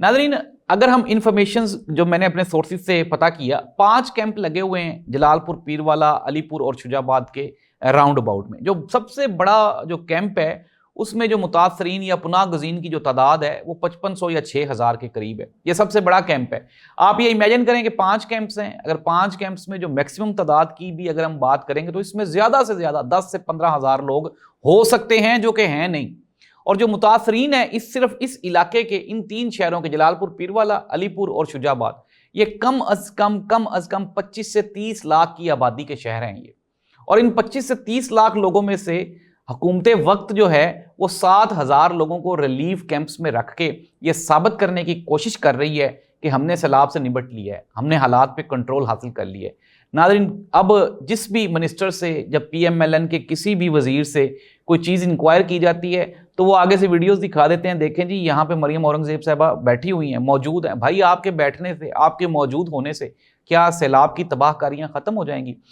नाज़रीन, अगर हम इंफॉर्मेशन जो मैंने अपने सोर्सेज से पता किया, 5 कैंप लगे हुए हैं जलालपुर, पीरवाला, अलीपुर और शुजाबाद के राउंड अबाउट में। जो सबसे बड़ा जो कैंप है उसमें जो मुतासरीन या पुनाह गजीन की जो तादाद है वो 5500 या 6000 के करीब है। ये सबसे बड़ा कैंप है। आप ये इमेजिन करें कि 5 कैंप्स हैं, अगर 5 कैंप्स में जो मैक्सिमम तादाद की भी अगर हम बात करेंगे तो इसमें ज़्यादा से ज़्यादा 10 से 15,000 लोग हो सकते हैं, जो कि हैं नहीं। और जो मुतासरीन है सिर्फ इस इलाके के इन 3 शहरों के जलालपुर, पीरवाला, अलीपुर और शुजाबाद, ये कम अज कम 25 से 30 लाख की आबादी के शहर हैं ये। और इन 25 से 30 लाख लोगों में से हुकूमत वक्त जो है वो 7,000 लोगों को रिलीफ कैंप्स में रख के ये साबित करने की कोशिश कर रही है कि हमने सैलाब से निपट लिया है, हमने हालात पे कंट्रोल हासिल कर लिया है। नाज़रीन, अब जिस भी मिनिस्टर से, जब PMLN के किसी भी वजीर से कोई चीज़ इंक्वायर की जाती है तो वो आगे से वीडियोस दिखा देते हैं, देखें जी यहाँ पे मरियम औरंगजेब साहबा बैठी हुई हैं, मौजूद हैं। भाई, आपके बैठने से, आपके मौजूद होने से क्या सैलाब की तबाहकारियाँ ख़त्म हो जाएंगी?